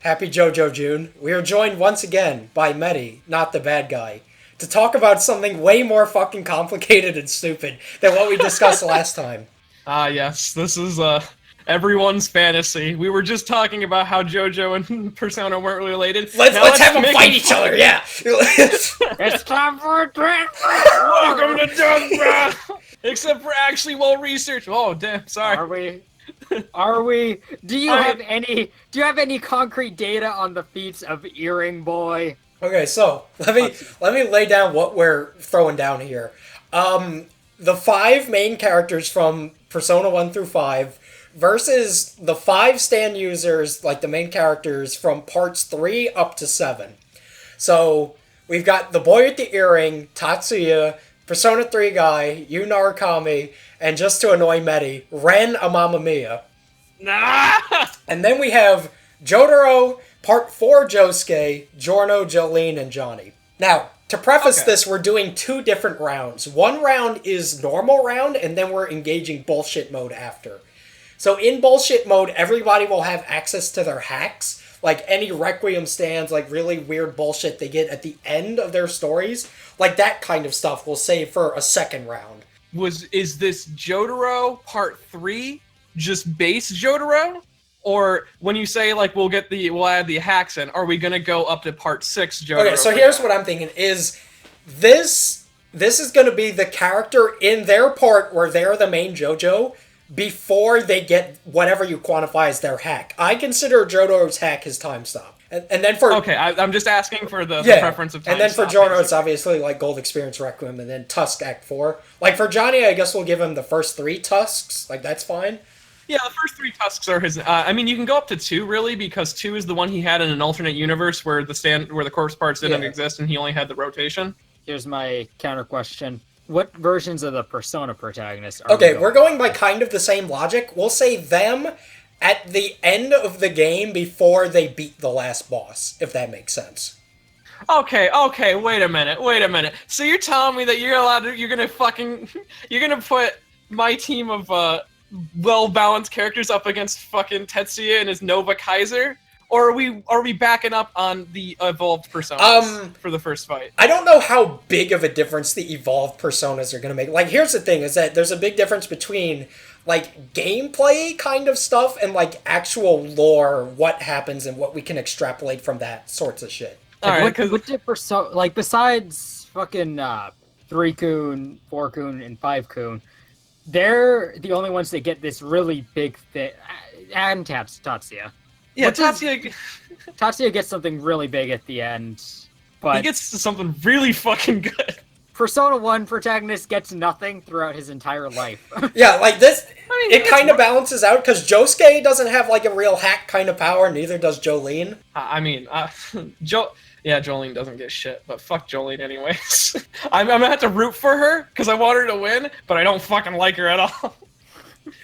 Happy Jojo June. We are joined once again by Meti, not the bad guy, to talk about something way more fucking complicated and stupid than what we discussed last time. Yes, this is everyone's fantasy. We were just talking about how Jojo and Persona weren't related. Let's have them fight each other, yeah! It's time for a drink! Welcome to Death! Except for actually well researched. Oh damn, sorry. Are we? Do you have any concrete data on the feats of Earring Boy? Okay, so let me lay down what we're throwing down here. The 5 main characters from Persona 1 through 5 versus the 5 stand users, like the main characters from parts 3 up to 7. So we've got the boy with the earring, Tatsuya, Persona 3 guy, Yu Narukami, and just to annoy Meti, Ren a Mamma Mia. Nah! And then we have Jotaro, Part 4 Josuke, Giorno, Jolene, and Johnny. Now, to preface this, we're doing 2 different rounds. One round is normal round, and then we're engaging bullshit mode after. So in bullshit mode, everybody will have access to their hacks. Like any Requiem stands, like really weird bullshit they get at the end of their stories. Like that kind of stuff we'll save for a second round. Is this Jotaro Part 3 just base Jotaro? Or when you say like we'll add the hacks in, are we gonna go up to Part 6 Jotaro? Okay, so here's what I'm thinking is this is gonna be the character in their part where they're the main JoJo before they get whatever you quantify as their hack. I consider Jotaro's hack his time stop. And then for... Okay, I'm just asking for the preference of time and then stop, for Giorno, it's obviously like Gold Experience Requiem and then Tusk Act 4. Like for Johnny, I guess we'll give him the first 3 Tusks. Like that's fine. Yeah, the first 3 Tusks are his. I mean, you can go up to 2 really, because 2 is the one he had in an alternate universe where the corpse parts didn't exist and he only had the rotation. Here's my counter question. What versions of the Persona protagonists are we're going by kind of the same logic. We'll say them at the end of the game before they beat the last boss, if that makes sense. Okay, wait a minute. So you're telling me that you're gonna put my team of well-balanced characters up against fucking Tetsuya and his Nova Kaiser? Or are we backing up on the evolved personas for the first fight? I don't know how big of a difference the evolved personas are going to make. Like, here's the thing, is that there's a big difference between, like, gameplay kind of stuff and, like, actual lore, what happens and what we can extrapolate from that sorts of shit. Like, what did Persona... Like, besides fucking 3-kun, 4-kun, and 5-kun, they're the only ones that get this really big thing. And Tatsuya. Yeah, Tatsuya gets something really big at the end, but... He gets something really fucking good. Persona 1 protagonist gets nothing throughout his entire life. Yeah, like this, it kind of balances out, because Josuke doesn't have, like, a real hack kind of power, neither does Jolene. Jolene doesn't get shit, but fuck Jolene anyways. I'm gonna have to root for her, because I want her to win, but I don't fucking like her at all.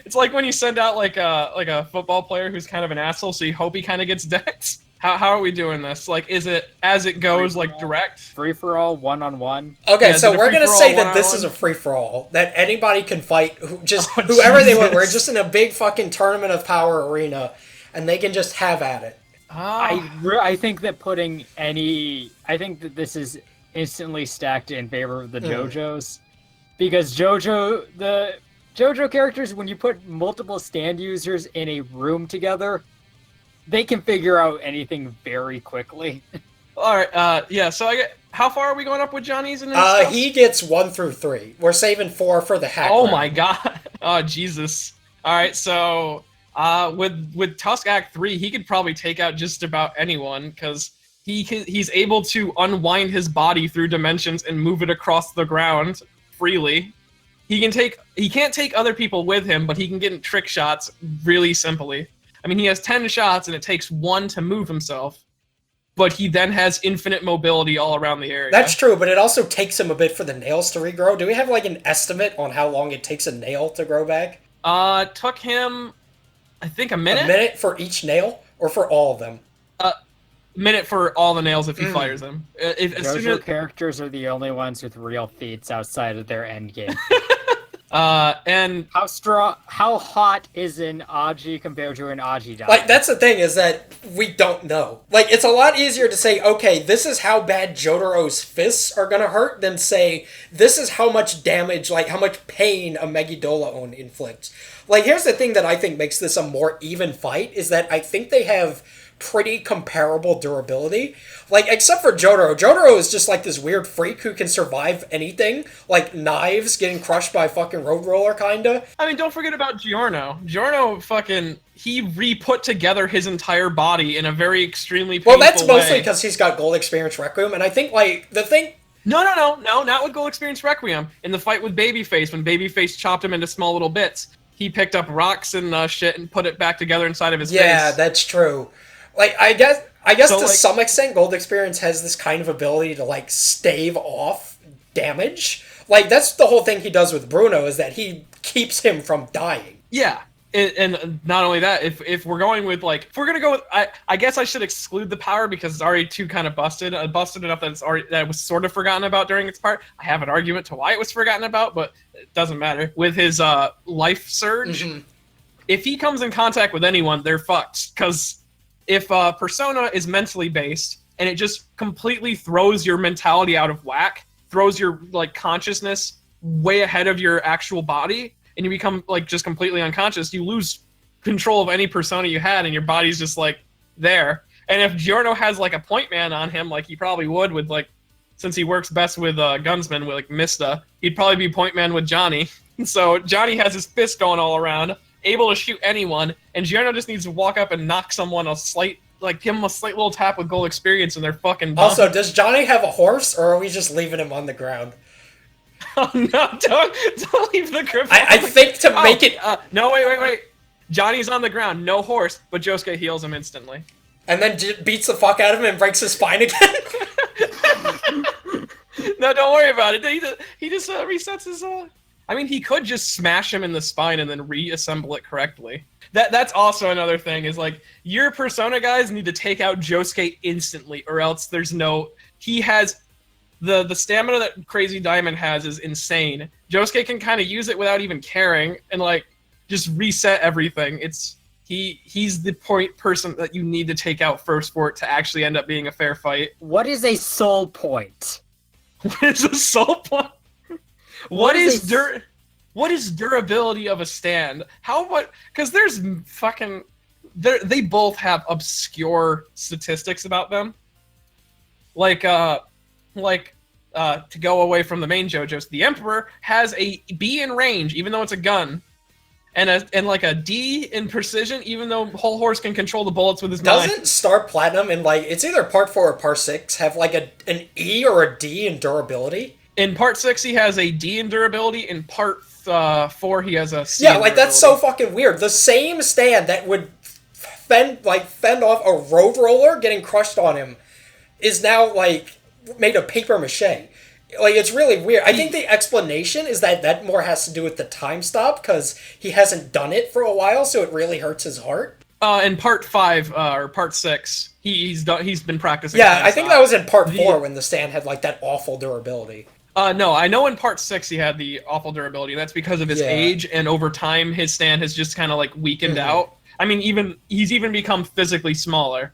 It's like when you send out like a football player who's kind of an asshole, so you hope he kind of gets decked. How are we doing this? Like, is it as it goes, like direct? Free for all, 1-on-1. Okay, so we're gonna say that this is a free for all. That anybody can fight, whoever they want. We're just in a big fucking tournament of power arena, and they can just have at it. I think that I think that this is instantly stacked in favor of the JoJos, because the JoJo characters, when you put multiple stand users in a room together, they can figure out anything very quickly. Alright, so how far are we going up with Johnny's and he gets 1 through 3. We're saving 4 for the hack round. My god. Oh, Jesus. Alright, so, with Tusk Act 3, he could probably take out just about anyone, because he's able to unwind his body through dimensions and move it across the ground freely. He can't take other people with him, but he can get in trick shots really simply. I mean, he has 10 shots, and it takes 1 to move himself, but he then has infinite mobility all around the area. That's true, but it also takes him a bit for the nails to regrow. Do we have, like, an estimate on how long it takes a nail to grow back? Took him, I think, a minute. A minute for each nail, or for all of them? Minute for all the nails if he fires them. JoJo characters are the only ones with real feats outside of their endgame. And how hot is an Aji compared to an Aji diamond? Like, that's the thing, is that we don't know. Like, it's a lot easier to say, okay, this is how bad Jotaro's fists are gonna hurt, than say, this is how much damage, like, how much pain a Megidolaon inflicts. Like, here's the thing that I think makes this a more even fight, is that I think they have pretty comparable durability. Like, except for Jotaro. Jotaro is just like this weird freak who can survive anything. Like knives getting crushed by a fucking road roller, kinda. I mean, don't forget about Giorno. Giorno he re-put together his entire body in a very extremely painful way. Well, that's mostly because he's got Gold Experience Requiem, and I think, like, the thing... No, not with Gold Experience Requiem. In the fight with Babyface, when Babyface chopped him into small little bits, he picked up rocks and shit and put it back together inside of his face. Yeah, that's true. Like, I guess so, to some extent, Gold Experience has this kind of ability to, like, stave off damage. Like, that's the whole thing he does with Bruno, is that he keeps him from dying. Yeah, and not only that, if we're going with, like, if we're gonna go with, I guess I should exclude the power because it's already too kind of busted enough that that it was sort of forgotten about during its part. I have an argument to why it was forgotten about, but it doesn't matter. With his life surge, if he comes in contact with anyone, they're fucked, because if Persona is mentally based and it just completely throws your mentality out of whack, throws your, like, consciousness way ahead of your actual body, and you become, like, just completely unconscious, you lose control of any persona you had, and your body's just, like, there. And if Giorno has, like, a point man on him, like he probably would with, like, since he works best with gunsmen, with, like, Mista, he'd probably be point man with Johnny. So Johnny has his fist going all around, able to shoot anyone, and Giorno just needs to walk up and knock someone give him a slight little tap with Gold Experience, and they're fucking done. Also, does Johnny have a horse, or are we just leaving him on the ground? Oh, no, don't leave the grip. I think to make it... No, wait. Johnny's on the ground, no horse, but Josuke heals him instantly. And then beats the fuck out of him and breaks his spine again? No, don't worry about it. He just resets his... I mean, he could just smash him in the spine and then reassemble it correctly. That's also another thing, is, like, your Persona guys need to take out Josuke instantly, or else there's no... He has... The stamina that Crazy Diamond has is insane. Josuke can kind of use it without even caring, and, like, just reset everything. He's the person that you need to take out first for it to actually end up being a fair fight. What is a soul point? What is a soul point? What is durability of a stand? Because there's fucking... They both have obscure statistics about them. To go away from the main JoJo's, the Emperor has a B in range, even though it's a gun, and like a D in precision, even though Whole Horse can control the bullets with his knife. Doesn't Star Platinum in, like, it's either Part 4 or Part 6 have, like, an E or a D in durability? In Part 6, he has a D in durability. In Part 4, he has a C. Yeah, like, that's so fucking weird. The same stand that would fend off a road roller getting crushed on him is now, like, made of paper mache. Like, it's really weird. I think the explanation is that more has to do with the time stop, because he hasn't done it for a while, so it really hurts his heart. In Part 5, or Part 6, he's been practicing. Yeah, I think that was in Part 4 when the stand had, like, that awful durability. No, I know in Part 6 he had the awful durability. That's because of his age, and over time his stand has just kind of, like, weakened out. I mean, he's even become physically smaller.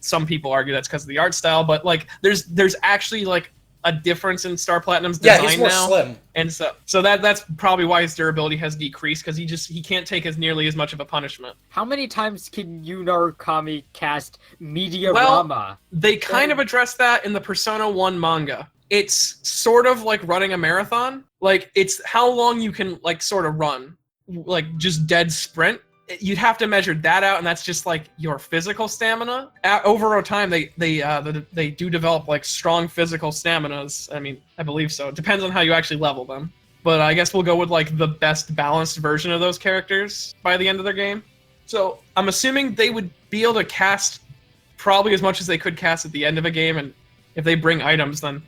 Some people argue that's because of the art style, but, like, there's actually, like, a difference in Star Platinum's design now. Yeah, he's more slim. And so that's probably why his durability has decreased, because he can't take nearly as much of a punishment. How many times can Narukami cast Mediarama? Well, they kind of addressed that in the Persona 1 manga. It's sort of like running a marathon. Like, it's how long you can, like, sort of run. Like, just dead sprint. You'd have to measure that out, and that's just, like, your physical stamina. Over time, they do develop, like, strong physical staminas. I mean, I believe so. It depends on how you actually level them. But I guess we'll go with, like, the best balanced version of those characters by the end of their game. So I'm assuming they would be able to cast probably as much as they could cast at the end of a game, and if they bring items, then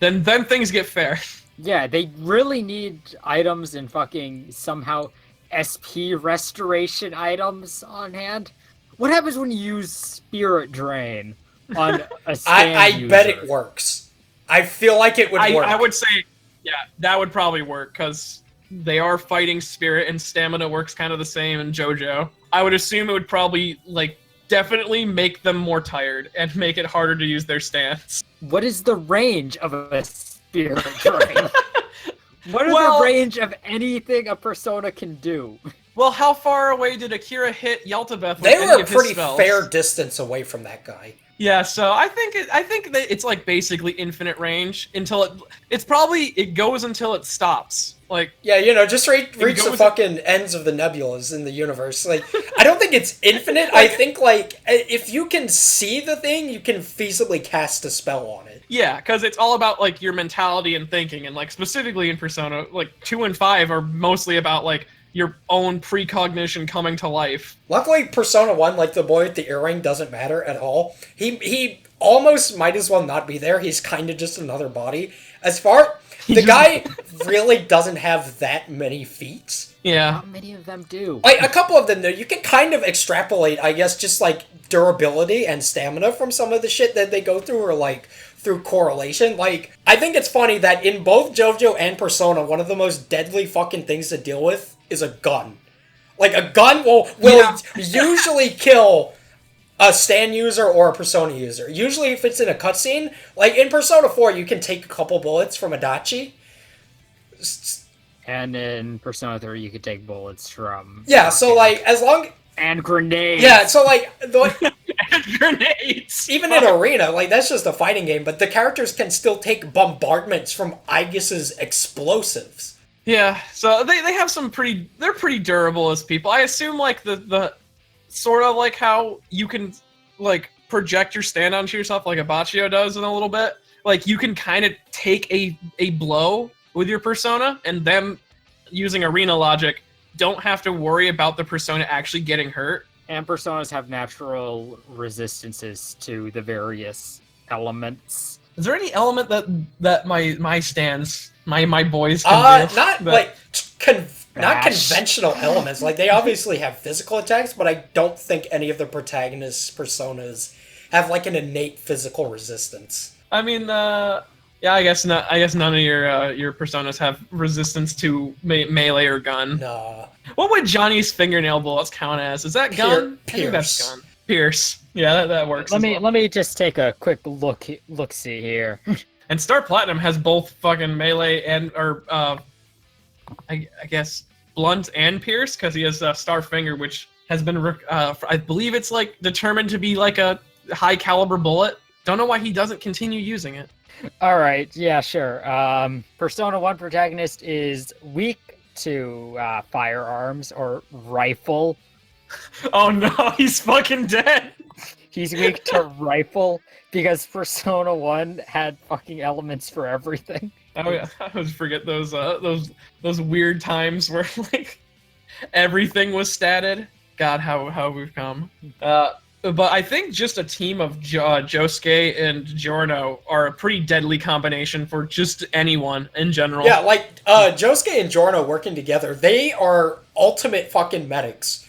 things get fair. Yeah, they really need items and fucking somehow SP restoration items on hand. What happens when you use Spirit Drain on a stand I user? bet it works. I feel like it would work. I would say, yeah, that would probably work, because they are fighting spirit and stamina works kind of the same in JoJo. I would assume it would probably, like, definitely make them more tired and make it harder to use their stance. What is the range of a spirit drain? What are the range of anything a persona can do? Well, how far away did Akira hit Yaltabeth with They any were a of his pretty spells? fair distance away from that guy. Yeah, so I think that it's like basically infinite range until it goes until it stops. Like, yeah, you know, just reach the fucking ends of the nebulas in the universe. Like, I don't think it's infinite. I think, like, if you can see the thing, you can feasibly cast a spell on it. Yeah, because it's all about, like, your mentality and thinking, and, like, specifically in Persona, like, 2 and 5 are mostly about, like, your own precognition coming to life. Luckily, Persona 1, like, the boy with the earring doesn't matter at all. He almost might as well not be there. He's kind of just another body. The guy really doesn't have that many feats. Yeah. How many of them do? Like, a couple of them, though, you can kind of extrapolate, I guess, just, like, durability and stamina from some of the shit that they go through, or, like, through correlation. Like, I think it's funny that in both JoJo and Persona, one of the most deadly fucking things to deal with is a gun. Like, a gun will usually kill a Stan user or a Persona user. Usually if it's in a cutscene, like in Persona 4, you can take a couple bullets from Adachi. And in Persona 3, you could take bullets from... Yeah, so, like, as long... And grenades! Yeah, so, like... And grenades! Even in Arena, like, that's just a fighting game, but the characters can still take bombardments from Aegis's explosives. Yeah, so they have some they're pretty durable as people. I assume, like, the sort of like how you can, like, project your stand onto yourself like a Baccio does in a little bit. Like, you can kind of take a blow with your persona, and them, using arena logic, don't have to worry about the persona actually getting hurt. And personas have natural resistances to the various elements. Is there any element that my stands, my boys can do? Not, like, not conventional elements. Like, they obviously have physical attacks, but I don't think any of the protagonist personas have, like, an innate physical resistance. I mean, yeah, I guess not. I guess none of your personas have resistance to melee or gun. Nah. What would Johnny's fingernail bullets count as? Is that gun? I think that's gun. Pierce. Yeah, that works. Let me just take a quick look-see here. And Star Platinum has both fucking melee and I guess blunt and pierce, because he has Star Finger, which has been I believe it's, like, determined to be like a high caliber bullet. Don't know why he doesn't continue using it. All right, yeah, sure. Persona 1 protagonist is weak to firearms or rifle. Oh no, he's fucking dead. He's weak to rifle because Persona 1 had fucking elements for everything. Oh yeah, I always forget those weird times where, like, everything was statted. God, how we've come. But I think just a team of Josuke and Giorno are a pretty deadly combination for just anyone in general. Yeah, like, Josuke and Giorno working together, they are ultimate fucking medics.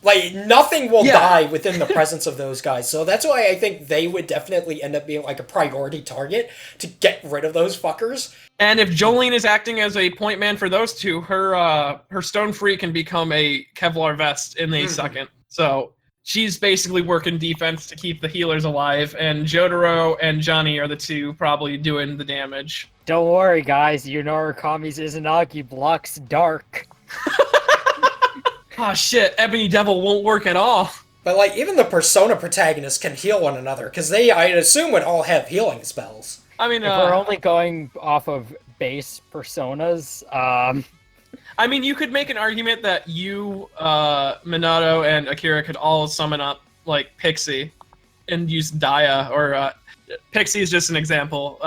Like, nothing will die within the presence of those guys. So that's why I think they would definitely end up being, like, a priority target to get rid of those fuckers. And if Jolene is acting as a point man for those two, her Stone Free can become a Kevlar vest in a second. So she's basically working defense to keep the healers alive, and Jotaro and Johnny are the two probably doing the damage. Don't worry, guys. Kami's Izanagi blocks dark. Oh shit, Ebony Devil won't work at all. But, like, even the Persona protagonists can heal one another, because they, I'd assume, would all have healing spells. I mean, if we're only going off of base personas, I mean, you could make an argument that you, Minato, and Akira could all summon up, like, Pixie and use Daya, or, Pixie is just an example.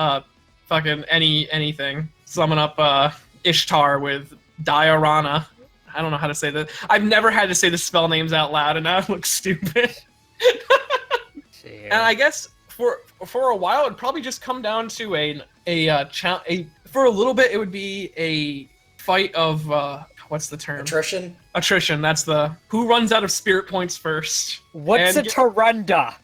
Fucking anything. Summon up, Ishtar with Diorama. I don't know how to say that. I've never had to say the spell names out loud, and now I look stupid. And I guess for a while, it'd probably just come down to for a little bit, it would be a fight of what's the term? Attrition. Attrition. That's the who runs out of spirit points first. What's a Tarunda?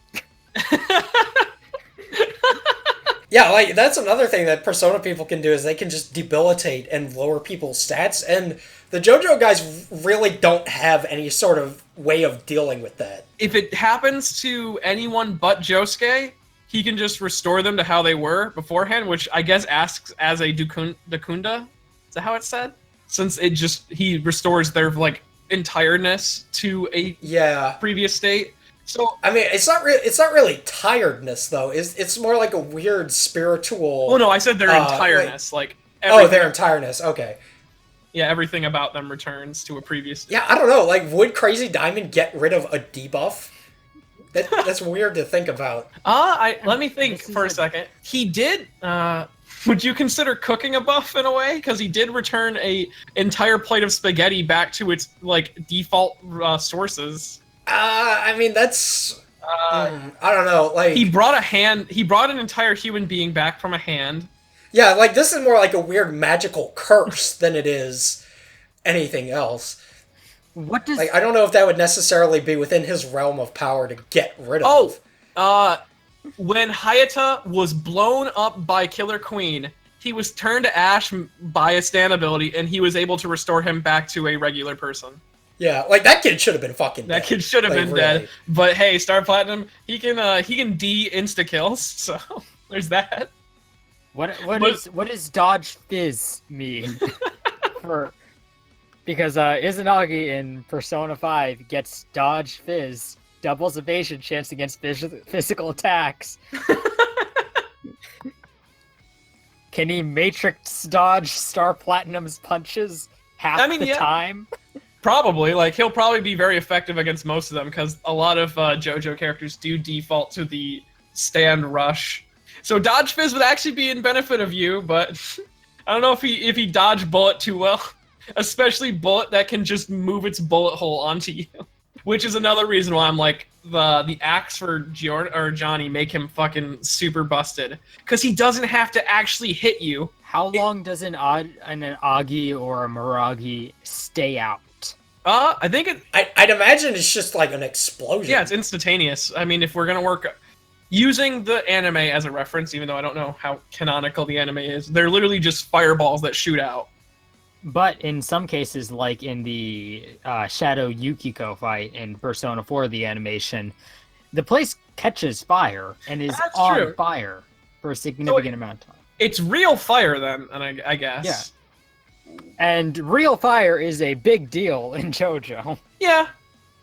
Yeah, like, that's another thing that Persona people can do is they can just debilitate and lower people's stats, and the JoJo guys really don't have any sort of way of dealing with that. If it happens to anyone but Josuke, he can just restore them to how they were beforehand, which I guess asks as a Dukunda. Is that how it's said? Since he restores their, like, entireness to a previous state. So I mean, it's not really tiredness though. It's more like a weird spiritual. Well, no, I said their entireness, like their entireness. Okay. Yeah, everything about them returns to a previous state. Yeah, I don't know. Like, would Crazy Diamond get rid of a debuff? That's weird to think about. Let me think for a second. He did. Would you consider cooking a buff in a way? Because he did return a entire plate of spaghetti back to its like default sources. I mean, that's... I don't know, like... He brought an entire human being back from a hand. Yeah, like, this is more like a weird magical curse than it is anything else. What does... Like, I don't know if that would necessarily be within his realm of power to get rid of. When Hayata was blown up by Killer Queen, he was turned to ash by a stand ability, and he was able to restore him back to a regular person. Yeah, like, that kid should have been fucking dead. That kid should have been dead. But hey, Star Platinum, he can insta kills, so there's that. What does dodge fizz mean? Because Izanagi in Persona 5 gets dodge fizz, doubles evasion chance against physical attacks. Can he matrix dodge Star Platinum's punches half the time? Probably. Like, he'll probably be very effective against most of them, because a lot of JoJo characters do default to the stand rush. So dodge fizz would actually be in benefit of you, but I don't know if he dodged bullet too well. Especially bullet that can just move its bullet hole onto you. Which is another reason why I'm like, the axe for Johnny make him fucking super busted. Because he doesn't have to actually hit you. How long does an Agi or a Miragi stay out? I think I'd imagine it's just like an explosion. Yeah, it's instantaneous. I mean, if we're gonna work using the anime as a reference, even though I don't know how canonical the anime is, they're literally just fireballs that shoot out. But in some cases, like in the Shadow Yukiko fight in Persona 4, the animation, the place catches fire and is on fire for a significant amount of time. It's real fire then, and I guess. Yeah. And real fire is a big deal in JoJo. Yeah,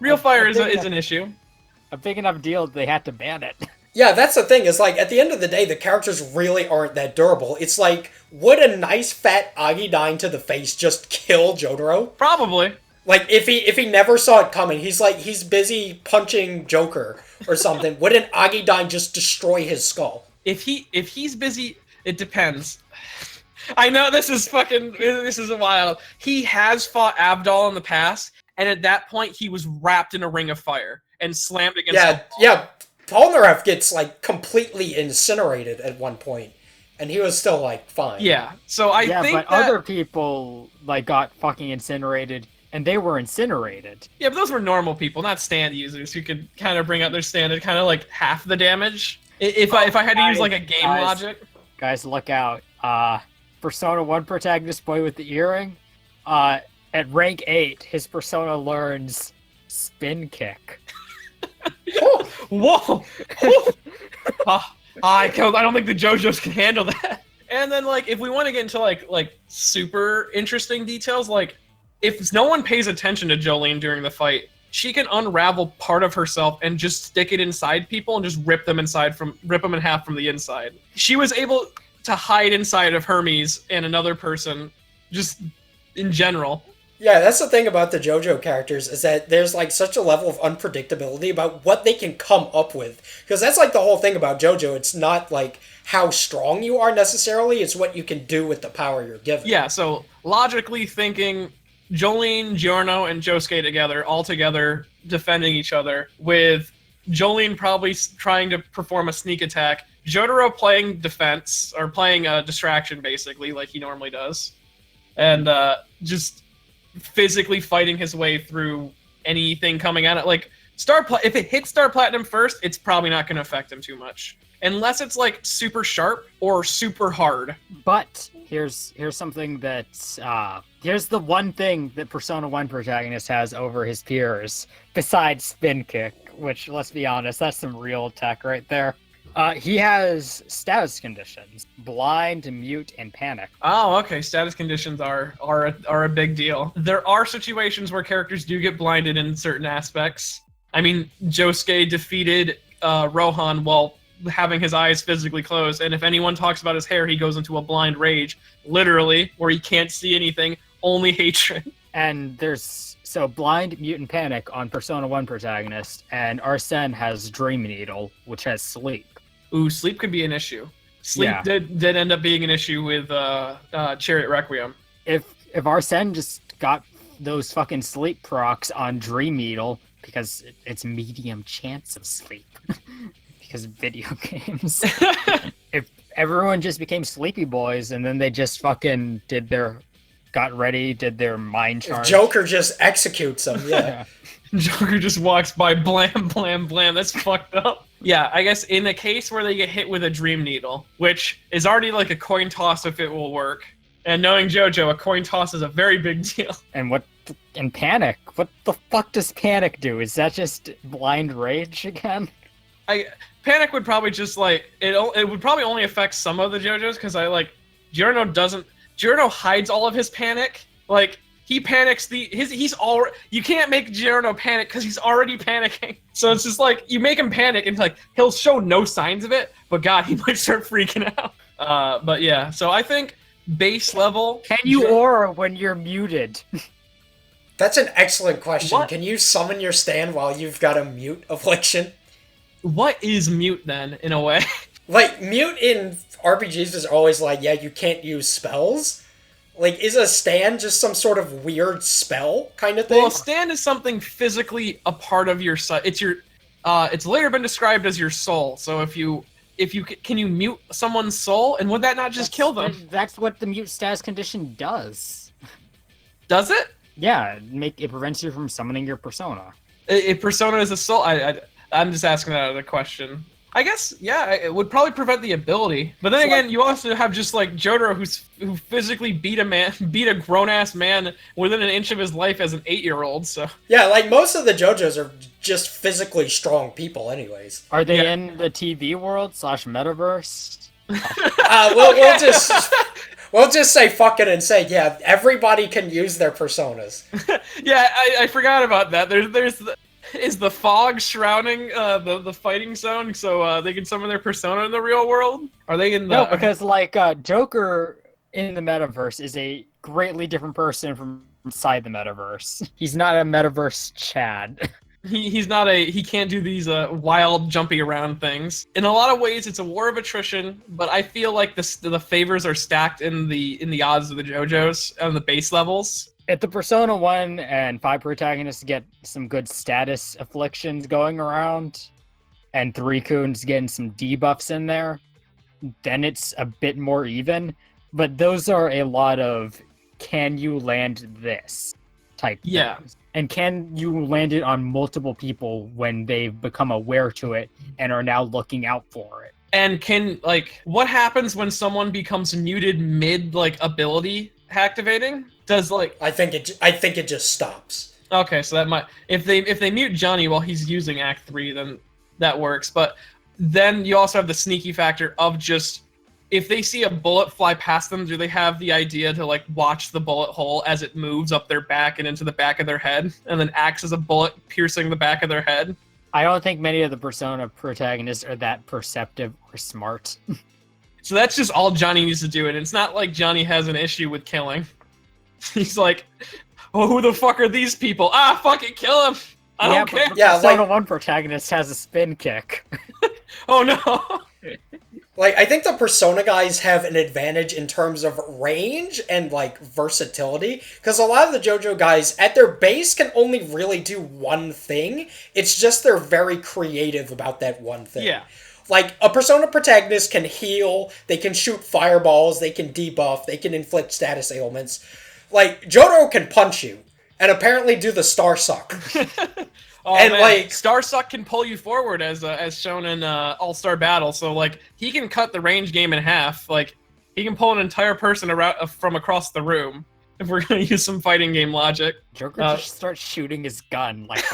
real fire is an issue. A big enough deal that they had to ban it. Yeah, that's the thing, is like, at the end of the day, the characters really aren't that durable. It's like, would a nice fat Agi dying to the face just kill Jotaro? Probably. Like, if he never saw it coming, he's busy punching Joker or something, would an Agi dying just destroy his skull? If he's busy, it depends. I know this is wild. He has fought Abdal in the past, and at that point he was wrapped in a ring of fire and slammed against Yeah, Polnareff gets, like, completely incinerated at one point, and he was still, like, fine. Yeah, so I think but other people, like, got fucking incinerated, and they were incinerated. Yeah, but those were normal people, not stand users who could kind of bring out their stand at kind of, like, half the damage. If I had to use, like, a game logic. Guys, look out. Persona 1 protagonist, boy with the earring, at rank 8, his persona learns spin kick. Whoa! I don't think the JoJos can handle that. And then, like, if we want to get into like super interesting details, like, if no one pays attention to Jolene during the fight, she can unravel part of herself and just stick it inside people and just rip them in half from the inside. She was able to hide inside of Hermes and another person, just in general. Yeah, that's the thing about the JoJo characters, is that there's, like, such a level of unpredictability about what they can come up with. Because that's, like, the whole thing about JoJo. It's not, like, how strong you are necessarily, it's what you can do with the power you're given. Yeah, so logically thinking, Jolene, Giorno, and Josuke together, all together, defending each other, with Jolene probably trying to perform a sneak attack, Jotaro playing defense, or playing a distraction, basically, like he normally does, and just physically fighting his way through anything coming at it. Like, if it hits Star Platinum first, it's probably not going to affect him too much. unless it's like super sharp or super hard. But here's something that's here's the one thing that Persona 1 protagonist has over his peers besides spin kick, which, let's be honest, that's some real tech right there. He has status conditions: blind, mute, and panic. Oh, okay. Status conditions are a big deal. There are situations where characters do get blinded in certain aspects. I mean, Josuke defeated Rohan while having his eyes physically closed, and if anyone talks about his hair, he goes into a blind rage, literally, where he can't see anything, only hatred. And there's blind, mute, and panic on Persona 1 protagonist, and Arsene has Dream Needle, which has sleep. Ooh, sleep could be an issue. Sleep did end up being an issue with Chariot Requiem. If Arsene just got those fucking sleep procs on Dream Needle, because it's medium chance of sleep, because of video games. If everyone just became sleepy boys and then they just fucking did their mind charge. Joker just executes them, yeah. Joker just walks by, blam, blam, blam. That's fucked up. Yeah, I guess in a case where they get hit with a Dream Needle, which is already like a coin toss if it will work, and knowing Jojo, a coin toss is a very big deal. And panic. What the fuck does panic do? Is that just blind rage again? Panic would probably just like it would probably only affect some of the JoJos because Giorno hides all of his panic. Like he panics you can't make Giorno panic because he's already panicking. So it's just like you make him panic and like he'll show no signs of it, but God, he might start freaking out. But yeah, so I think base level. Can you aura when you're muted? That's an excellent question. What? Can you summon your stand while you've got a mute affliction? What is mute then, in a way? Like, mute in RPGs is always like, yeah, you can't use spells. Like, is a stand just some sort of weird spell kind of thing? Well, a stand is something physically a part of your it's later been described as your soul. So can you mute someone's soul, and would that not just kill them? That's what the mute status condition does. Does it? Yeah, it prevents you from summoning your persona. If persona is a soul, I'm just asking that as a question. I guess, yeah, it would probably prevent the ability. But then again, you also have just like Jotaro who physically beat a grown-ass man within an inch of his life as an 8-year-old, so... Yeah, like most of the JoJos are just physically strong people anyways. Are they in the TV world / metaverse? We'll just say fuck it and say, yeah, everybody can use their personas. Yeah, I forgot about that. Is the fog shrouding the fighting zone so they can summon their persona in the real world? Are they in the... No, because Joker in the metaverse is a greatly different person from inside the metaverse. He's not a metaverse Chad. He can't do these wild jumpy around things. In a lot of ways, it's a war of attrition, but I feel like the favors are stacked in the odds of the JoJos on the base levels. If the Persona 1 and 5 protagonists get some good status afflictions going around, and 3-Kun's getting some debuffs in there, then it's a bit more even. But those are a lot of, can you land this type things. And can you land it on multiple people when they've become aware to it and are now looking out for it? And what happens when someone becomes muted mid, ability activating? I think it just stops. Okay, so that might... If they mute Johnny while he's using Act 3, then that works. But then you also have the sneaky factor of just... If they see a bullet fly past them, do they have the idea to, watch the bullet hole as it moves up their back and into the back of their head, and then acts as a bullet piercing the back of their head? I don't think many of the Persona protagonists are that perceptive or smart. So that's just all Johnny needs to do, and it's not like Johnny has an issue with killing. He's like, oh, who the fuck are these people? Ah, fucking kill him! I don't care. Persona 1 protagonist has a spin kick. Oh no! I think the Persona guys have an advantage in terms of range and, versatility, because a lot of the JoJo guys, at their base, can only really do one thing. It's just they're very creative about that one thing. Yeah. A Persona protagonist can heal, they can shoot fireballs, they can debuff, they can inflict status ailments. Jotaro can punch you, and apparently do the star suck. Oh, And, man. like- Starsuck can pull you forward as shown in All-Star Battle. So like he can cut the range game in half. Like he can pull an entire person around from across the room. If we're gonna use some fighting game logic. Joker just starts shooting his gun like.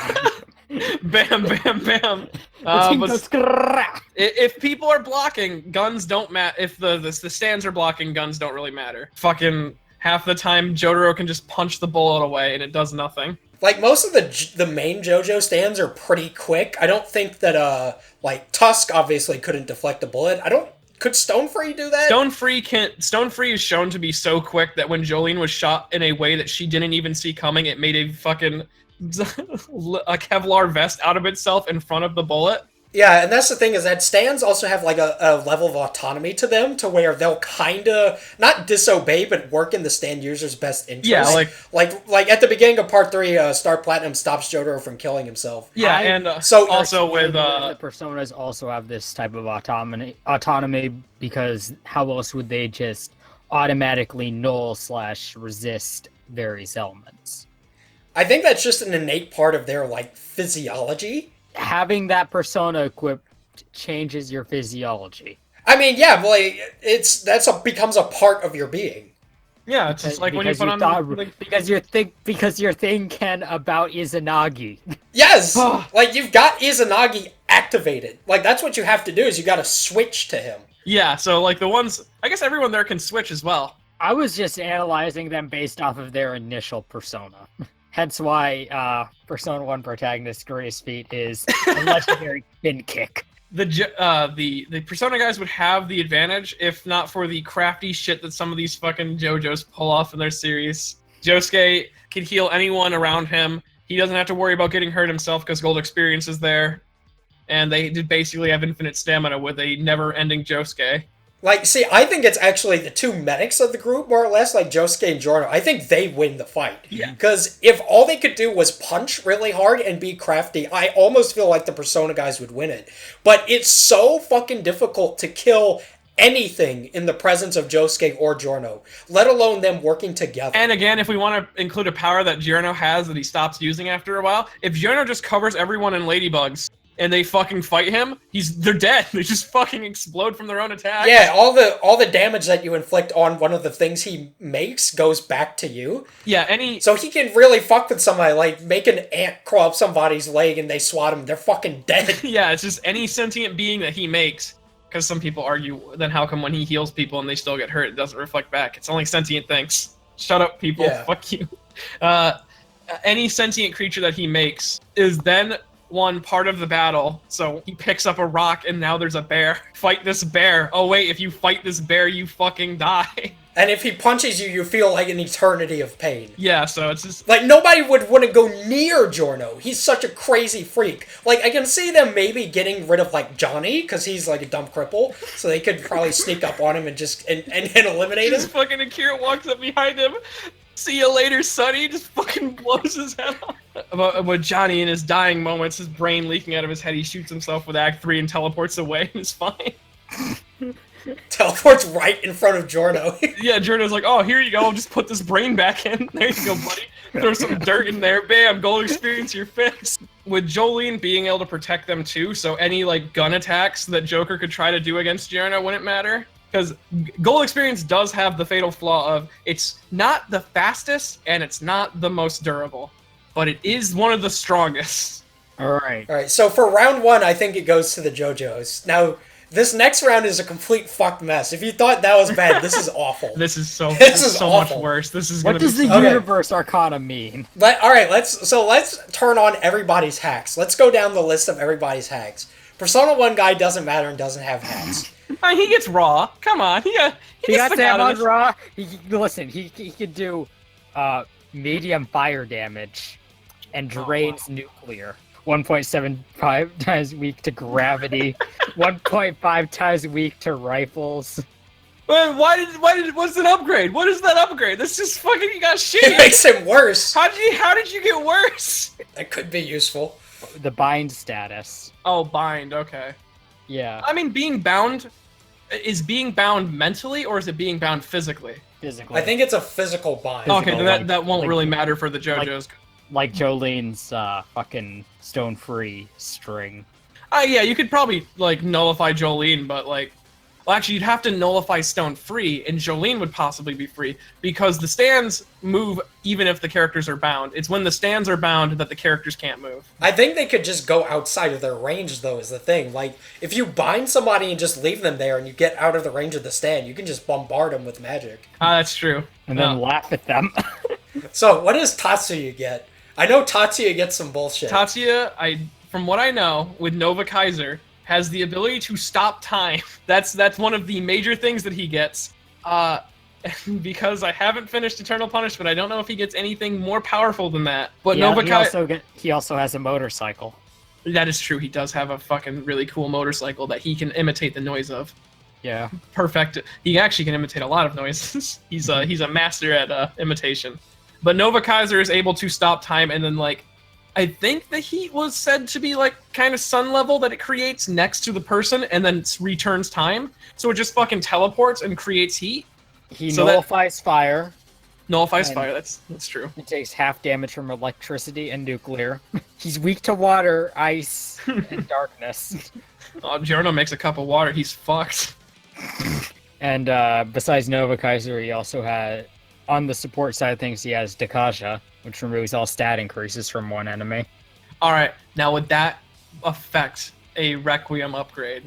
Bam, bam, bam. The team But goes, "Grrrrah." if people are blocking, guns don't matter. If the stands are blocking, guns don't really matter. Fucking half the time, Jotaro can just punch the bullet away and it does nothing. Like, most of the main JoJo stands are pretty quick. I don't think that, like, Tusk obviously couldn't deflect a bullet. Could Stone Free do that? Stone Free is shown to be so quick that when Jolene was shot in a way that she didn't even see coming, it made a fucking a Kevlar vest out of itself in front of the bullet. Yeah, and that's the thing, is that stands also have, like, a level of autonomy to them, to where they'll kinda, not disobey, but work in the stand user's best interest. Yeah, like at the beginning of Part 3, Star Platinum stops Jotaro from killing himself. Yeah, and so also with... the Personas also have this type of autonomy, because how else would they just automatically null/resist various elements? I think that's just an innate part of their, like, physiology. Having that persona equipped changes your physiology. I mean, yeah, but, like, becomes a part of your being. Yeah, it's just like when you put on... because your thing can about Izanagi. Yes! Like, you've got Izanagi activated. Like, that's what you have to do, is you gotta switch to him. Yeah, so, like, the ones... I guess everyone there can switch as well. I was just analyzing them based off of their initial persona. Hence why Persona 1 protagonist's greatest feat is a legendary spin kick. The Persona guys would have the advantage if not for the crafty shit that some of these fucking JoJos pull off in their series. Josuke can heal anyone around him. He doesn't have to worry about getting hurt himself because Gold Experience is there. And they did basically have infinite stamina with a never-ending Josuke. Like, see, I think it's actually the two medics of the group, more or less, like Josuke and Giorno. I think they win the fight. Yeah. Because if all they could do was punch really hard and be crafty, I almost feel like the Persona guys would win it. But it's so fucking difficult to kill anything in the presence of Josuke or Giorno, let alone them working together. And again, if we want to include a power that Giorno has that he stops using after a while, if Giorno just covers everyone in ladybugs, and they fucking fight him, they're dead. They just fucking explode from their own attacks. Yeah, all the damage that you inflict on one of the things he makes goes back to you. Yeah, So he can really fuck with somebody, like make an ant crawl up somebody's leg and they swat him, they're fucking dead. Yeah, it's just any sentient being that he makes, because some people argue, then how come when he heals people and they still get hurt, it doesn't reflect back? It's only sentient things. Shut up, people. Yeah. Fuck you. Any sentient creature that he makes is then one part of the battle. So he picks up a rock and now there's a bear. Fight this bear. Oh wait, if you fight this bear, you fucking die. And if he punches you, you feel like an eternity of pain. Yeah, so it's just... Like, nobody would want to go near Giorno. He's such a crazy freak. Like, I can see them maybe getting rid of, like, Johnny, because he's, like, a dumb cripple, so they could probably sneak up on him and just... and eliminate him. Just fucking Akira walks up behind him. See you later, Sonny. Just fucking blows his head off. About Johnny in his dying moments, his brain leaking out of his head, he shoots himself with Act 3 and teleports away, and it's fine. Teleports right in front of Giorno. Yeah, Giorno's like, oh, here you go, I'll just put this brain back in. There you go, buddy. Throw some dirt in there, bam, Gold Experience, you're fixed. With Jolene being able to protect them too, so any, like, gun attacks that Joker could try to do against Giorno wouldn't matter. Because Gold Experience does have the fatal flaw of, it's not the fastest, and it's not the most durable. But it is one of the strongest. Alright, so for round 1, I think it goes to the JoJos. Now... this next round is a complete fucked mess. If you thought that was bad, this is awful. This is so awful. much worse. This is what does the Universe Arcana mean? Alright, let's turn on everybody's hacks. Let's go down the list of everybody's hacks. Persona 1 guy doesn't matter and doesn't have hacks. He gets raw. Come on. He got Sam on raw. Listen, he could do medium fire damage and drains nuclear. 1.75 times weak to gravity, 1.5 times weak to rifles. Man, what's an upgrade? What is that upgrade? That's just fucking, you got shit. It makes him worse. How did you get worse? That could be useful. The bind status. Oh, bind, okay. Yeah. I mean, is being bound mentally or is it being bound physically? Physically. I think it's a physical bind. Okay, that won't really matter for the JoJos. like Jolene's fucking stone-free string. Yeah, you could probably like nullify Jolene, but like, well, actually, you'd have to nullify Stone free, and Jolene would possibly be free because the stands move even if the characters are bound. It's when the stands are bound that the characters can't move. I think they could just go outside of their range, though, is the thing. Like, if you bind somebody and just leave them there and you get out of the range of the stand, you can just bombard them with magic. That's true. And then laugh at them. So, what does Tatsuya get? I know Tatsuya gets some bullshit. Tatsuya, from what I know, with Nova Kaiser, has the ability to stop time. That's one of the major things that he gets. Because I haven't finished Eternal Punishment, I don't know if he gets anything more powerful than that. But yeah, Nova Kaiser... he also has a motorcycle. That is true. He does have a fucking really cool motorcycle that he can imitate the noise of. Yeah. Perfect. He actually can imitate a lot of noises. He's a master at imitation. But Nova Kaiser is able to stop time, and then like, I think the heat was said to be like kind of sun level that it creates next to the person, and then returns time. So it just fucking teleports and creates heat. He nullifies fire. Nullifies fire. That's true. He takes half damage from electricity and nuclear. He's weak to water, ice, and darkness. Oh, Giorno makes a cup of water. He's fucked. And besides Nova Kaiser, he also had, on the support side of things, he has Dakaja, which removes all stat increases from one enemy. Alright, now would that affect a Requiem upgrade?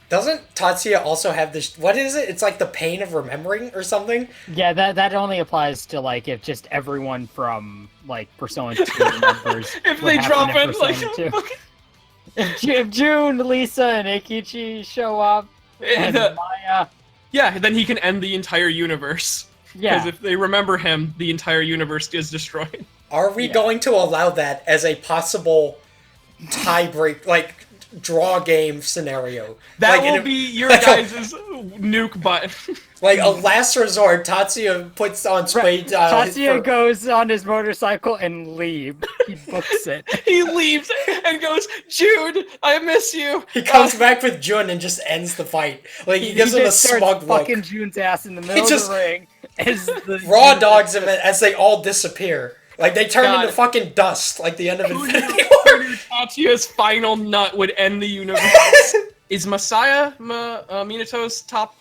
Doesn't Tatsuya also have this... What is it? It's like the pain of remembering or something? Yeah, that only applies to, like, if just everyone from, like, Persona 2 members... if they drop in, like... If June, Lisa, and Eikichi show up, and Maya... Yeah, then he can end the entire universe. Yeah. Because if they remember him, the entire universe is destroyed. Are we going to allow that as a possible tie-break, like, draw game scenario? That like, will be your guys' nuke button. Like, a last resort, Tatsuya puts on Spade Dial. Tatsuya goes on his motorcycle and leaves. He books it. He leaves and goes, Jude, I miss you. He comes back with Jun and just ends the fight. Like, he gives him a smug look. Fucking June's ass in the middle of the ring. Raw dogs him as they all disappear. Like, they turn into fucking dust, like the end of Infinity War. Tatsuya's final nut would end the universe. Is Masaya Minato's top?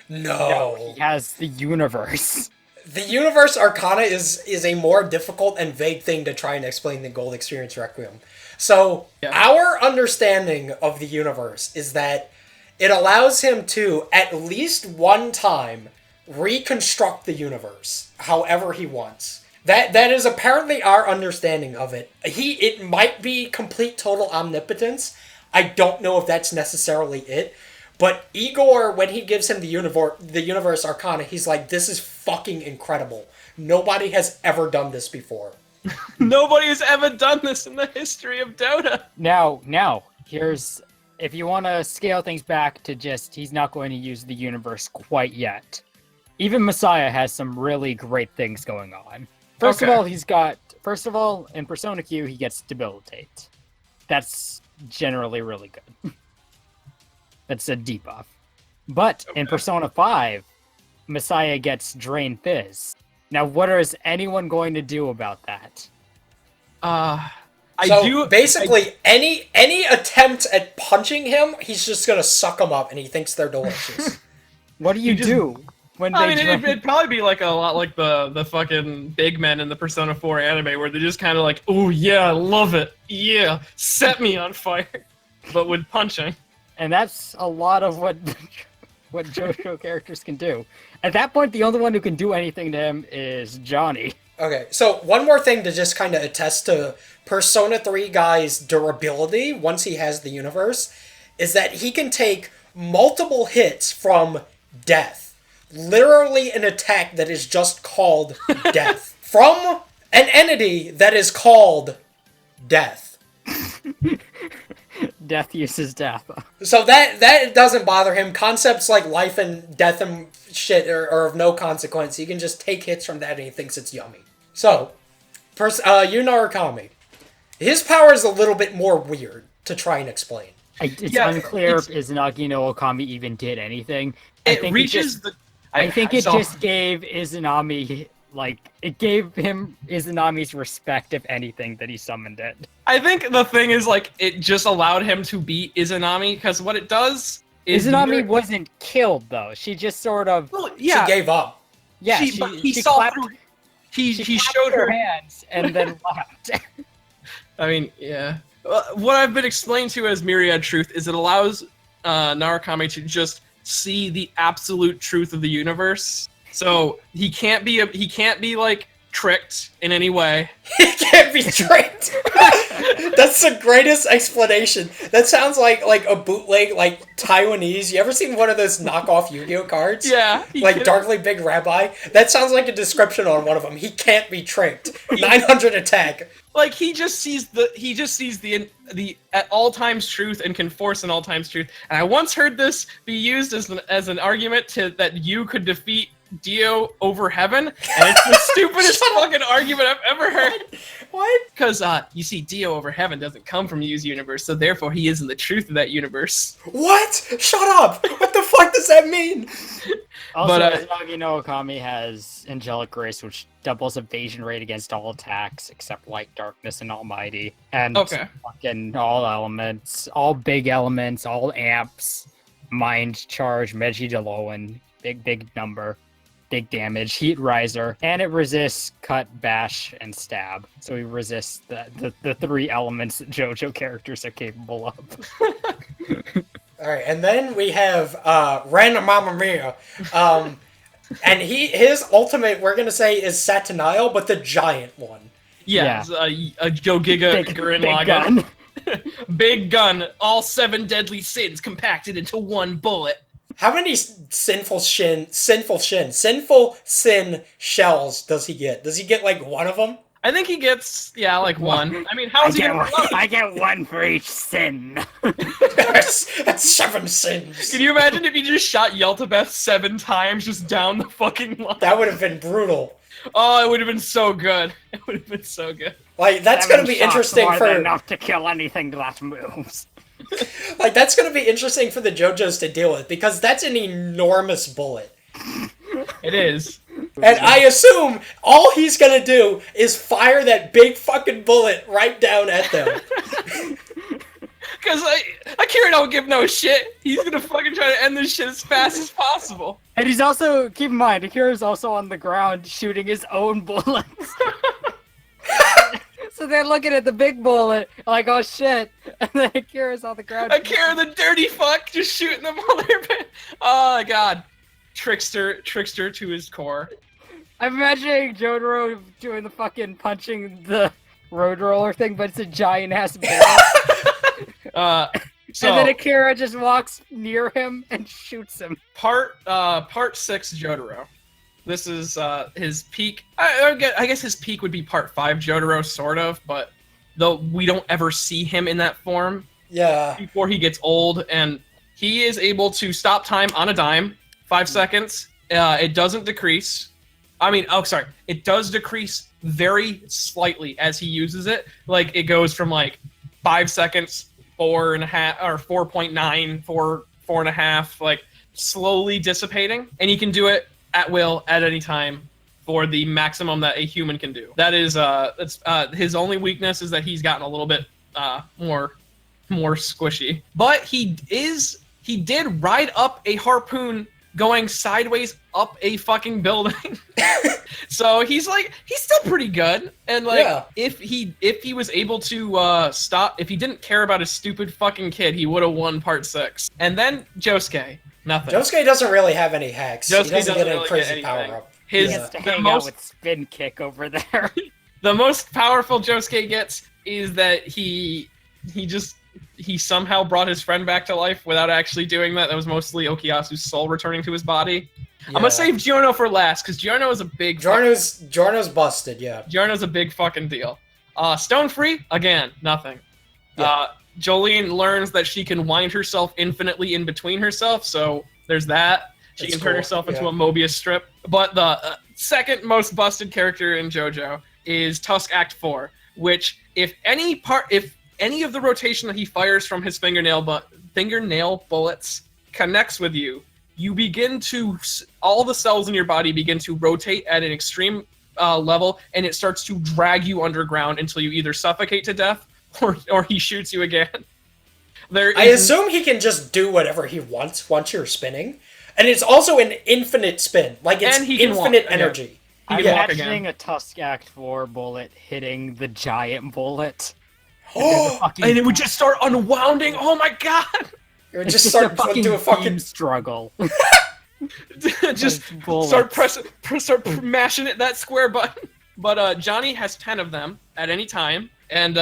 No. He has the universe. The universe arcana is a more difficult and vague thing to try and explain than Gold Experience Requiem. So, our understanding of the universe is that it allows him to, at least one time, reconstruct the universe however he wants. That is apparently our understanding of it. It might be complete total omnipotence. I don't know if that's necessarily it. But Igor, when he gives him the universe arcana, he's like, this is fucking incredible. Nobody has ever done this before. Nobody has ever done this in the history of Dota. Now, here's... If you want to scale things back to just, he's not going to use the universe quite yet. Even Messiah has some really great things going on. First of all, in Persona Q, he gets Debilitate. That's generally really good. That's a debuff. But in Persona 5, Messiah gets Drain Fizz. Now, what is anyone going to do about that? Basically, any attempt at punching him, he's just gonna suck them up, and he thinks they're delicious. What do you do? It'd probably be like a lot like the fucking big men in the Persona 4 anime where they're just kind of like, oh yeah, I love it, yeah, set me on fire, but with punching. And that's a lot of what Jojo characters can do. At that point, the only one who can do anything to him is Johnny. Okay, so one more thing to just kind of attest to Persona 3 guy's durability once he has the universe is that he can take multiple hits from death. Literally an attack that is just called death. From an entity that is called death. Death uses death. So that doesn't bother him. Concepts like life and death and shit are of no consequence. He can just take hits from that and he thinks it's yummy. So, Yuna Arakami. His power is a little bit more weird to try and explain. It's unclear if Izanagi no Okami even did anything. I think it just gave Izanami like, it gave him Izanami's respect, if anything, that he summoned it. I think the thing is, like, it just allowed him to beat Izanami, because what it does is... Izanami wasn't killed, though. She just sort of... Well, yeah. She gave up. Yeah, he saw clapped, through... He she showed her hands and then left. I mean, yeah. What I've been explained to as Myriad Truth is it allows Narukami to just see the absolute truth of the universe. So he can't be like tricked in any way. He can't be tricked. That's the greatest explanation. That sounds like a bootleg, like Taiwanese. You ever seen one of those knockoff Yu-Gi-Oh cards? Yeah. Like Darkly Big Rabbi. That sounds like a description on one of them. He can't be tricked. 900 attack. Like he just sees the at all times truth and can force an all times truth. And I once heard this be used as an argument that you could defeat Dio over heaven, and it's the stupidest fucking argument I've ever heard. What? Because you see, Dio over heaven doesn't come from Yu's universe, so therefore he isn't the truth of that universe. What? Shut up! What the fuck does that mean? Also, Izanagi no Okami has Angelic Grace, which doubles evasion rate against all attacks except Light, Darkness, and Almighty. And fucking all elements, all big elements, all amps, Mind Charge, Meiji Deloan, big number. Big damage, Heat Riser, and it resists Cut, Bash, and Stab. So we resist the three elements that JoJo characters are capable of. Alright, and then we have Ren Mamma Mia. And his ultimate, we're gonna say, is Satanile, but the giant one. Yeah. A Go Giga Gurren Lagann. Big gun, all 7 deadly sins compacted into one bullet. How many sinful sin shells does he get? Does he get like one of them? I think he gets, like one. I mean, how is he gonna... I get one for each sin. That's 7 sins. Can you imagine if he just shot Yeltabeth 7 times just down the fucking line? That would have been brutal. Oh, it would have been so good. It would have been so good. Like, that's going to be interesting for... enough to kill anything that moves. Like, that's going to be interesting for the JoJos to deal with, because that's an enormous bullet. It is. And I assume all he's going to do is fire that big fucking bullet right down at them. Because Akira don't give no shit. He's going to fucking try to end this shit as fast as possible. And he's also, keep in mind, Akira's also on the ground shooting his own bullets. So they're looking at the big bullet, like, oh shit, and then Akira's on the ground. Akira, the dirty fuck, just shooting them all their bit. Oh my god. Trickster to his core. I'm imagining Jotaro doing the fucking punching the road roller thing, but it's a giant ass barrel. So, and then Akira just walks near him and shoots him. Part 6 Jotaro. This is his peak. I guess his peak would be part 5 Jotaro, sort of, but though we don't ever see him in that form. Yeah. Before he gets old, and he is able to stop time on a dime, 5 seconds. It doesn't decrease. It does decrease very slightly as he uses it. Like, it goes from like 5 seconds, 4.5, or 4.9, 4.5, like slowly dissipating, and he can do it at will, at any time, for the maximum that a human can do. That is, his only weakness is that he's gotten a little bit more squishy. But he did ride up a harpoon going sideways up a fucking building. So he's still pretty good. And if he was able to stop, if he didn't care about his stupid fucking kid, he would have won part 6. And then Josuke. Nothing. Josuke doesn't really have any hacks. Josuke he doesn't get any really crazy power up. He has to hang out with Spin Kick over there. The most powerful Josuke gets is that he somehow brought his friend back to life without actually doing that. That was mostly Okiyasu's soul returning to his body. Yeah. I'm gonna save Giorno for last, because Giorno is a big... Giorno's busted, yeah. Giorno's a big fucking deal. Stone Free, again, nothing. Yeah. Jolene learns that she can wind herself infinitely in between herself, so there's that. She can turn herself into a Mobius strip. But the second most busted character in JoJo is Tusk Act 4, which if any of the rotation that he fires from his fingernail bullets connects with you, you begin to, all the cells in your body begin to rotate at an extreme level, and it starts to drag you underground until you either suffocate to death or he shoots you again. I assume he can just do whatever he wants once you're spinning. And it's also an infinite spin. Like, it's infinite energy. I'm imagining a Tusk Act 4 bullet hitting the giant bullet. And it would just start unwounding. Oh my god! It would just start to a fucking struggle. Just start mashing that square button. But Johnny has 10 of them at any time. And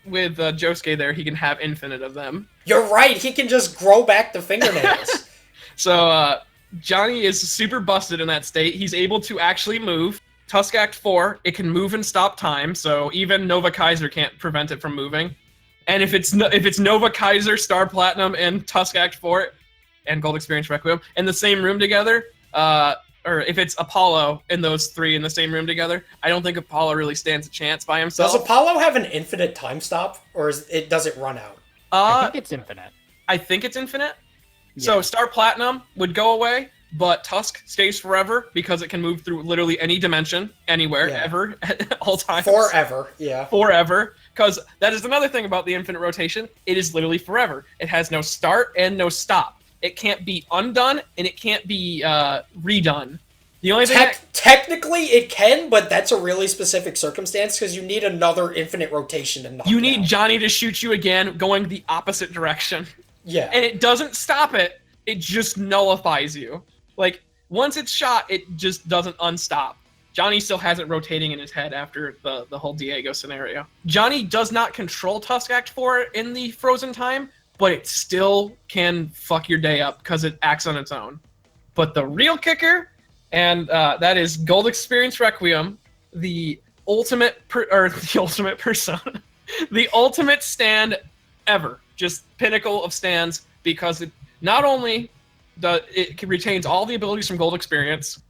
with Josuke there, he can have infinite of them. You're right, he can just grow back the fingernails. So Johnny is super busted in that state. He's able to actually move. Tusk Act 4, it can move and stop time, so even Nova Kaiser can't prevent it from moving. And if it's Nova Kaiser, Star Platinum, and Tusk Act 4, and Gold Experience Requiem in the same room together, or if it's Apollo and those three in the same room together, I don't think Apollo really stands a chance by himself. Does Apollo have an infinite time stop, or does it run out? I think it's infinite. I think it's infinite. Yeah. So Star Platinum would go away, but Tusk stays forever because it can move through literally any dimension, anywhere, ever, at all times. Forever, yeah. Forever. Because that is another thing about the infinite rotation. It is literally forever. It has no start and no stop. It can't be undone, and it can't be redone. The only thing technically it can, but that's a really specific circumstance because you need another infinite rotation to knock you need Johnny to shoot you again, going the opposite direction. Yeah. And it doesn't stop it. It just nullifies you. Like, once it's shot, it just doesn't unstop. Johnny still has it rotating in his head after the whole Diego scenario. Johnny does not control Tusk Act 4 in the frozen time, but it still can fuck your day up because it acts on its own. But the real kicker, and that is Gold Experience Requiem, the ultimate persona, the ultimate stand ever, just pinnacle of stands, because it not only retains all the abilities from Gold Experience,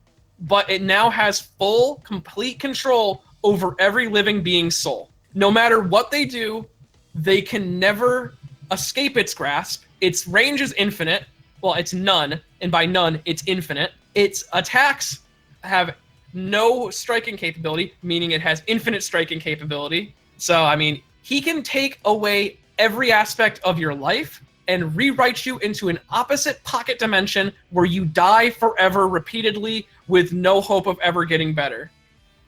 but it now has full, complete control over every living being's soul. No matter what they do, they can never escape its grasp. Its range is infinite. Well, it's none, and by none, it's infinite. Its attacks have no striking capability, meaning it has infinite striking capability. So, I mean, he can take away every aspect of your life and rewrite you into an opposite pocket dimension where you die forever repeatedly with no hope of ever getting better.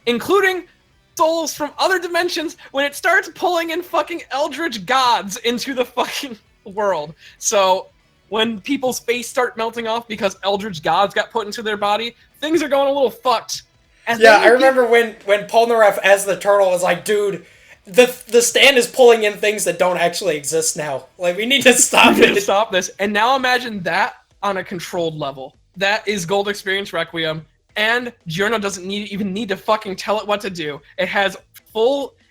Including souls from other dimensions when it starts pulling in fucking eldritch gods into the fucking world. So when people's face start melting off because eldritch gods got put into their body, things are going a little fucked. And yeah, I remember when Polnareff as the turtle was like, dude, the stand is pulling in things that don't actually exist now. Like, we need to stop it. Stop this. And now imagine that on a controlled level. That is Gold Experience Requiem, and Giorno doesn't even need to fucking tell it what to do. It has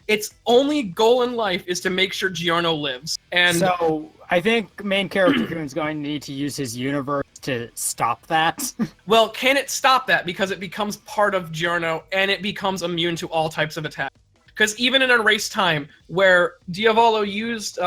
its only goal in life is to make sure Giorno lives. And so I think main character Kuhn's going to need to use his universe to stop that. Well, can it stop that? Because it becomes part of Giorno, and it becomes immune to all types of attacks. Because even in Erase Time, where Diavolo used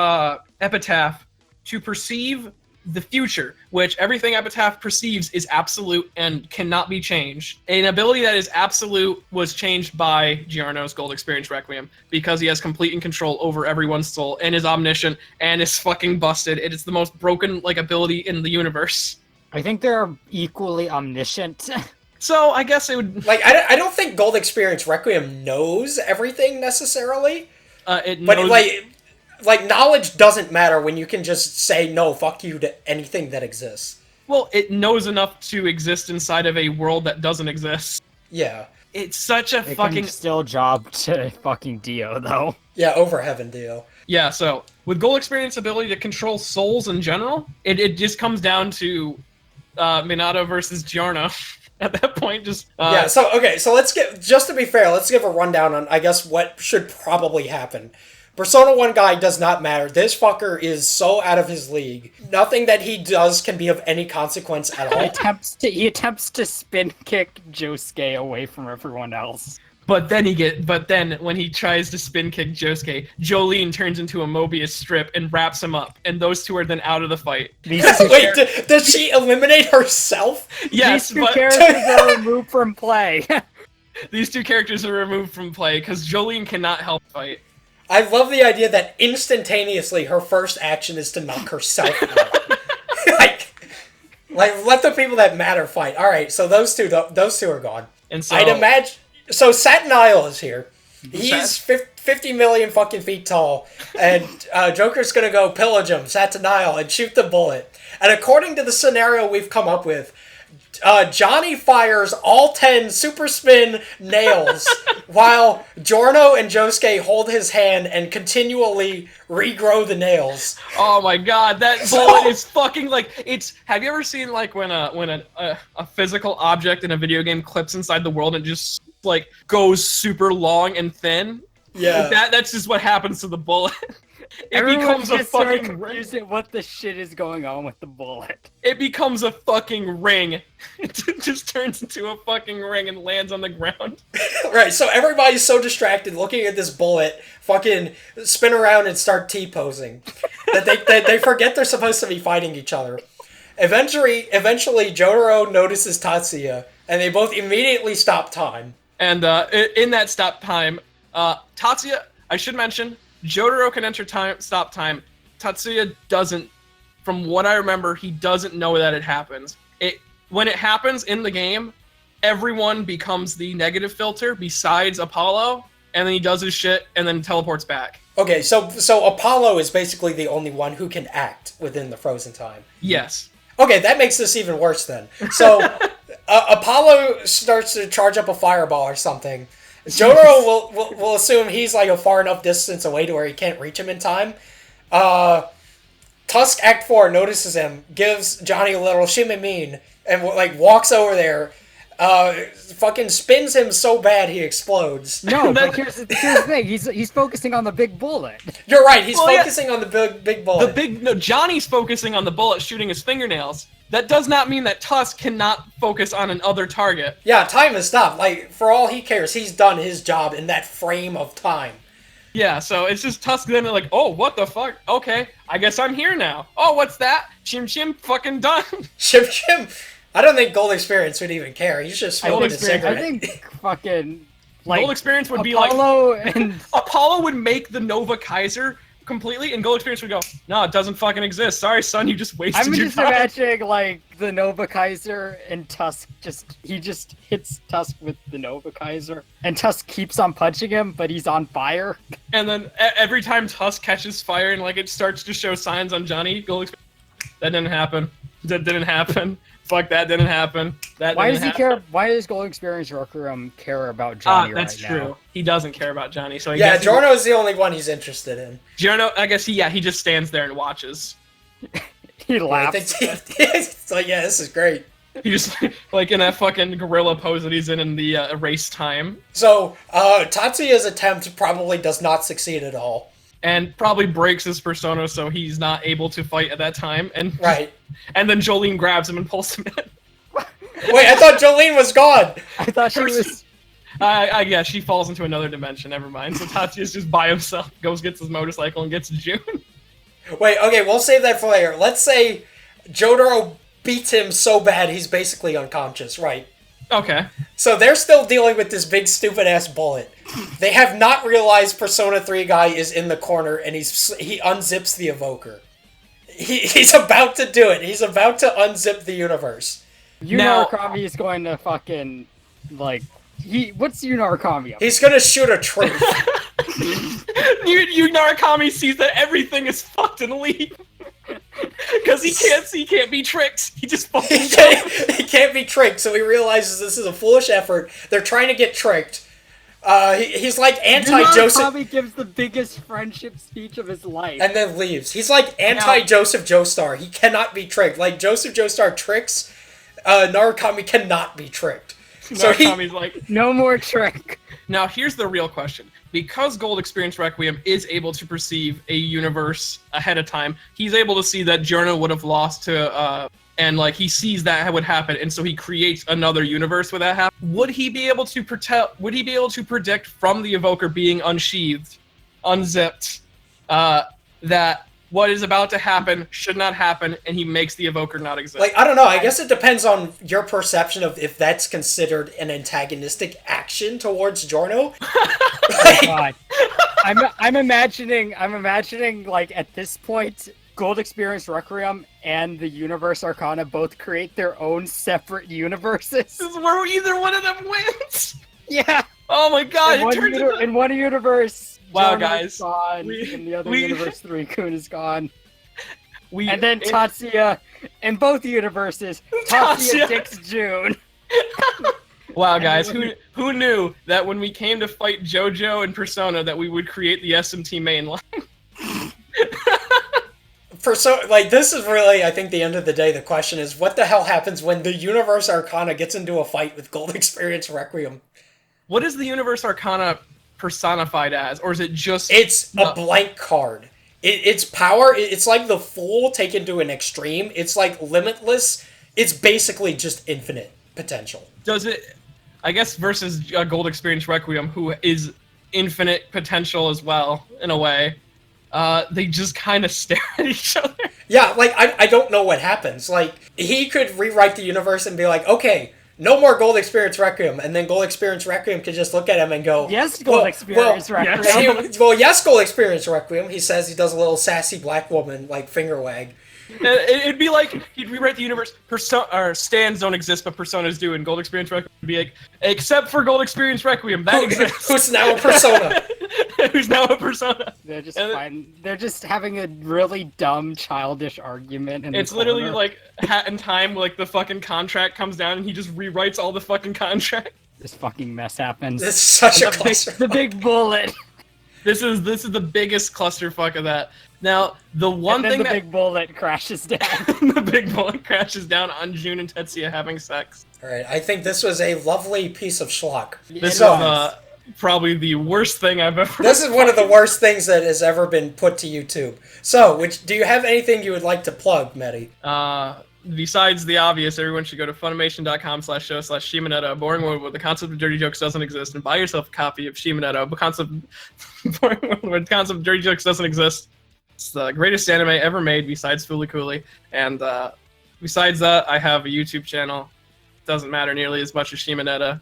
Epitaph to perceive the future, which everything Epitaph perceives is absolute and cannot be changed. An ability that is absolute was changed by Giorno's Gold Experience Requiem, because he has complete and control over everyone's soul, and is omniscient, and is fucking busted. It is the most broken ability in the universe. I think they're equally omniscient. So I guess it would... Like, I don't think Gold Experience Requiem knows everything necessarily. It but, knows... like, knowledge doesn't matter when you can just say, no, fuck you to anything that exists. Well, it knows enough to exist inside of a world that doesn't exist. Yeah. It's such a it fucking... can still job to fucking Dio, though. Yeah, over heaven, Dio. Yeah, so, with Gold Experience ability to control souls in general, it just comes down to Minato versus Giorno. At that point, just... Yeah, so, okay, so just to be fair, let's give a rundown on, I guess, what should probably happen. Persona 1 guy does not matter. This fucker is so out of his league. Nothing that he does can be of any consequence at all. He attempts to spin kick Josuke away from everyone else. But then when he tries to spin kick Josuke, Jolene turns into a Mobius strip and wraps him up, and those two are then out of the fight. Wait, does she eliminate herself? Yes, These two characters are removed from play. These two characters are removed from play because Jolene cannot help fight. I love the idea that instantaneously her first action is to knock herself out. like let the people that matter fight. All right, so those two are gone. And so I'd imagine. So Satin Isle is here. He's 50 million fucking feet tall, and Joker's gonna go pillage him, Satin Isle, and shoot the bullet. And according to the scenario we've come up with, Johnny fires all 10 super spin nails while Giorno and Josuke hold his hand and continually regrow the nails. Oh my god, that bullet is fucking like it's. Have you ever seen like when a physical object in a video game clips inside the world and just like goes super long and thin? Yeah, that's just what happens to the bullet. Everyone becomes a gets fucking confused at what the shit is going on with the bullet. It becomes a fucking ring. It just turns into a fucking ring and lands on the ground. Right, so everybody's so distracted looking at this bullet fucking spin around and start T-posing that they forget they're supposed to be fighting each other. Eventually Jotaro notices Tatsuya, and they both immediately stop time. And in that stop time, Tatsuya, I should mention, Jotaro can enter stop time. Tatsuya doesn't. From what I remember, he doesn't know that it happens. When it happens in the game, everyone becomes the negative filter besides Apollo, and then he does his shit and then teleports back. Okay, so Apollo is basically the only one who can act within the frozen time. Yes. Okay, that makes this even worse then. So Apollo starts to charge up a fireball or something. Jotaro will assume he's like a far enough distance away to where he can't reach him in time. Tusk Act 4 notices him, gives Johnny a little shimmy mean, and like walks over there. Fucking spins him so bad he explodes. No, but here's the thing. He's focusing on the big bullet. You're right. He's focusing on the big bullet. Johnny's focusing on the bullet shooting his fingernails. That does not mean that Tusk cannot focus on another target. Yeah, time has stopped. Like, for all he cares, he's done his job in that frame of time. Yeah, so it's just Tusk then like, oh, what the fuck? Okay, I guess I'm here now. Oh, what's that? Chim Chim, fucking done. Chim Chim. I don't think Gold Experience would even care. He's just smoking a cigarette. I think fucking like Gold Experience would Apollo be like Apollo would make the Nova Kaiser completely, and Gold Experience would go, no, it doesn't fucking exist. Sorry, son, you just wasted your time. I'm just imagining like the Nova Kaiser and Tusk he just hits Tusk with the Nova Kaiser, and Tusk keeps on punching him, but he's on fire. And then every time Tusk catches fire and like it starts to show signs on Johnny, Gold Experience, that didn't happen. That didn't happen. Fuck, that didn't happen. Why does he care? Why does Gold Experience Rokurum care about Johnny right now? That's true. He doesn't care about Johnny. So Giorno's the only one he's interested in. Giorno, I guess he just stands there and watches. He laughs. It's like, yeah, this is great. He just like in that fucking gorilla pose that he's in the race time. So Tatsuya's attempt probably does not succeed at all. And probably breaks his persona, so he's not able to fight at that time. And right. And then Jolene grabs him and pulls him in. Wait, I thought Jolene was gone. I thought she was. Yeah, she falls into another dimension. Never mind. So Tatsuya's just by himself, gets his motorcycle and gets June. Wait, okay, we'll save that for later. Let's say Jotaro beats him so bad he's basically unconscious, right? Okay. So they're still dealing with this big stupid-ass bullet. They have not realized Persona 3 guy is in the corner, and he unzips the evoker. He's about to do it. He's about to unzip the universe. Arakami is going to fucking, like... What's Arakami up? He's going to shoot a truth. Arakami sees that everything is fucked and leaves. Because he can't be tricked. He just fucking he can't be tricked, so he realizes this is a foolish effort. They're trying to get tricked. He's like anti-Joseph... Arakami gives the biggest friendship speech of his life. And then leaves. He's like anti-Joseph Joestar. He cannot be tricked. Like, Joseph Joestar tricks, Narukami cannot be tricked. So Narakami's like... No more trick. Now, here's the real question. Because Gold Experience Requiem is able to perceive a universe ahead of time, he's able to see that Giorno would have lost to... and, like, he sees that would happen, and so he creates another universe where that happens. Would he be able to predict from the Evoker being unsheathed, unzipped, that what is about to happen should not happen, and he makes the evoker not exist. Like, I don't know, I guess it depends on your perception of if that's considered an antagonistic action towards Giorno. God. I'm imagining like at this point, Gold Experience Requiem and the Universe Arcana both create their own separate universes. This is where either one of them wins. Yeah. Oh my god! In one universe, wow, Giorno's guys, gone. In the other universe, 3-kun is gone. And then it, Tatsuya, in both universes, Tatsuya dicks June. Wow, guys, who knew that when we came to fight Jojo and Persona that we would create the SMT mainline? This is really, I think, the end of the day, the question is, what the hell happens when the Universe Arcana gets into a fight with Gold Experience Requiem? What is the Universe Arcana personified as? Or is it just... It's a blank card. Its power, it's like the Fool taken to an extreme. It's like limitless. It's basically just infinite potential. Does it... I guess versus Gold Experience Requiem, who is infinite potential as well, in a way. They just kind of stare at each other. Yeah, like, I don't know what happens. Like, he could rewrite the universe and be like, okay, no more Gold Experience Requiem, and then Gold Experience Requiem could just look at him and go, yes, Gold Experience Requiem. Yes, Gold Experience Requiem. He says he does a little sassy black woman, like, finger wag. It'd be like he'd rewrite the universe. Stands don't exist, but personas do. And Gold Experience Requiem would be like, except for Gold Experience Requiem, that exists. Who's now a persona? Who's now a persona? They're just fine. They're just having a really dumb, childish argument. It's literally like Hat in Time. Like the fucking contract comes down, and he just rewrites all the fucking contract. This fucking mess happens. This is such a cluster. The big bullet. This is the biggest clusterfuck of that. Now, the one thing the big bullet crashes down. The big bullet crashes down on June and Tetsuya having sex. Alright, I think this was a lovely piece of schlock. This is probably the worst thing I've ever... This is one of the worst things that has ever been put to YouTube. So, do you have anything you would like to plug, Meti? Besides the obvious, everyone should go to funimation.com/show/Shimonetto, a boring world where the concept of dirty jokes doesn't exist, and buy yourself a copy of Shimonetto, a concept where the concept of dirty jokes doesn't exist. It's the greatest anime ever made besides Fooly Cooly. And besides that, I have a YouTube channel. Doesn't matter nearly as much as Shimonetto.